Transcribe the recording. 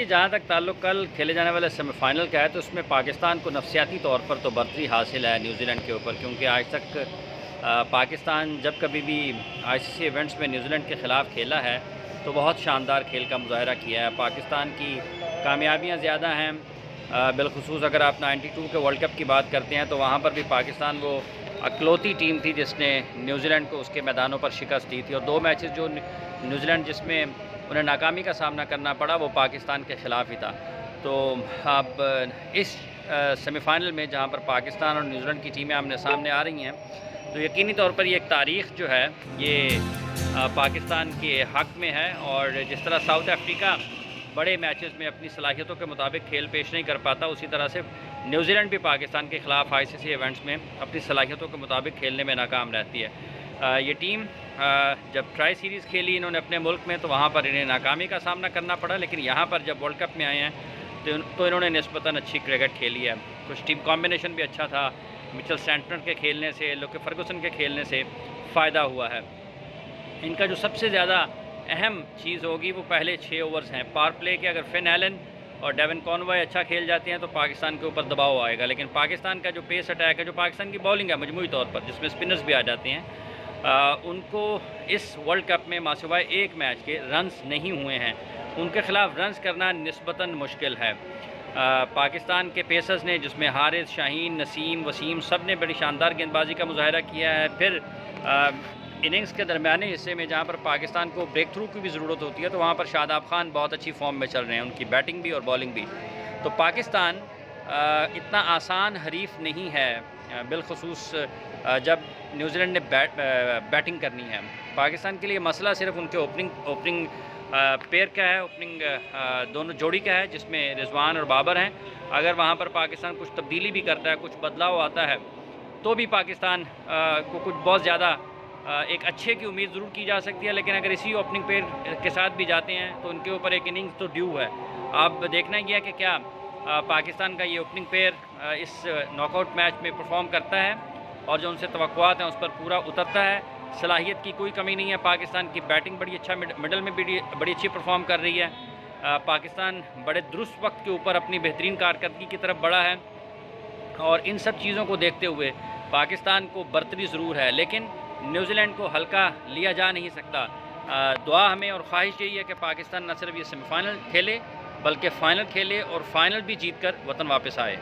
دیکھیے جہاں تک تعلق کل کھیلے جانے والے سیمی فائنل کا ہے تو اس میں پاکستان کو نفسیاتی طور پر تو برتری حاصل ہے نیوزی لینڈ کے اوپر، کیونکہ آج تک پاکستان جب کبھی بھی آئی سی سی ایونٹس میں نیوزی لینڈ کے خلاف کھیلا ہے تو بہت شاندار کھیل کا مظاہرہ کیا ہے۔ پاکستان کی کامیابیاں زیادہ ہیں، بالخصوص اگر آپ 92 کے ورلڈ کپ کی بات کرتے ہیں تو وہاں پر بھی پاکستان وہ اکلوتی ٹیم تھی جس نے نیوزی لینڈ کو اس کے میدانوں پر شکست دی تھی، اور 2 میچز جو نیوزی لینڈ جس میں انہیں ناکامی کا سامنا کرنا پڑا وہ پاکستان کے خلاف ہی تھا۔ تو اب اس سیمی فائنل میں جہاں پر پاکستان اور نیوزی لینڈ کی ٹیمیں آمنے سامنے آ رہی ہیں تو یقینی طور پر یہ ایک تاریخ جو ہے یہ پاکستان کے حق میں ہے، اور جس طرح ساؤتھ افریقہ بڑے میچز میں اپنی صلاحیتوں کے مطابق کھیل پیش نہیں کر پاتا، اسی طرح سے نیوزی لینڈ بھی پاکستان کے خلاف آئی سی سی ایونٹس میں اپنی صلاحیتوں کے مطابق کھیلنے میں ناکام رہتی ہے۔ یہ ٹیم جب ٹرائی سیریز کھیلی انہوں نے اپنے ملک میں تو وہاں پر انہیں ناکامی کا سامنا کرنا پڑا، لیکن یہاں پر جب ورلڈ کپ میں آئے ہیں تو انہوں نے نسبتاً اچھی کرکٹ کھیلی ہے۔ کچھ ٹیم کمبینیشن بھی اچھا تھا، مچل سینٹنر کے کھیلنے سے، لوکے فرگوسن کے کھیلنے سے فائدہ ہوا ہے۔ ان کا جو سب سے زیادہ اہم چیز ہوگی وہ پہلے 6 اوورز ہیں پاور پلے کے۔ اگر فن ایلن اور ڈیون کانوائے اچھا کھیل جاتے ہیں تو پاکستان کے اوپر دباؤ آئے گا، لیکن پاکستان کا جو پیس اٹیک ہے، جو پاکستان کی بولنگ ہے مجموعی طور پر جس میں اسپنرز بھی آ جاتے ہیں، ان کو اس ورلڈ کپ میں ماسوائے ایک میچ کے رنز نہیں ہوئے ہیں، ان کے خلاف رنز کرنا نسبتاً مشکل ہے۔ پاکستان کے پیسرز نے جس میں حارث، شاہین، نسیم، وسیم سب نے بڑی شاندار گیند بازی کا مظاہرہ کیا ہے۔ پھر اننگز کے درمیانے حصے میں جہاں پر پاکستان کو بریک تھرو کی بھی ضرورت ہوتی ہے تو وہاں پر شاداب خان بہت اچھی فارم میں چل رہے ہیں، ان کی بیٹنگ بھی اور بالنگ بھی۔ تو پاکستان اتنا آسان حریف نہیں ہے، بالخصوص جب نیوزی لینڈ نے بیٹنگ کرنی ہے۔ پاکستان کے لیے مسئلہ صرف ان کے اوپننگ پیئر کا ہے، اوپننگ دونوں جوڑی کا ہے جس میں رضوان اور بابر ہیں۔ اگر وہاں پر پاکستان کچھ تبدیلی بھی کرتا ہے، کچھ بدلاؤ آتا ہے تو بھی پاکستان کو کچھ بہت زیادہ ایک اچھے کی امید ضرور کی جا سکتی ہے، لیکن اگر اسی اوپننگ پیئر کے ساتھ بھی جاتے ہیں تو ان کے اوپر ایک اننگز تو ڈیو ہے۔ اب دیکھنا یہ ہے کہ کیا پاکستان کا یہ اوپننگ پیئر اس ناک آؤٹ میچ میں پرفارم کرتا ہے اور جو ان سے توقعات ہیں اس پر پورا اترتا ہے۔ صلاحیت کی کوئی کمی نہیں ہے، پاکستان کی بیٹنگ بڑی اچھا مڈل میں بھی بڑی اچھی پرفارم کر رہی ہے۔ پاکستان بڑے درست وقت کے اوپر اپنی بہترین کارکردگی کی طرف بڑھا ہے، اور ان سب چیزوں کو دیکھتے ہوئے پاکستان کو برتری ضرور ہے، لیکن نیوزی لینڈ کو ہلکا لیا جا نہیں سکتا۔ دعا ہمیں اور خواہش یہی ہے کہ پاکستان نہ صرف یہ سیمی فائنل کھیلے بلکہ فائنل کھیلے اور فائنل بھی جیت کر وطن واپس آئے۔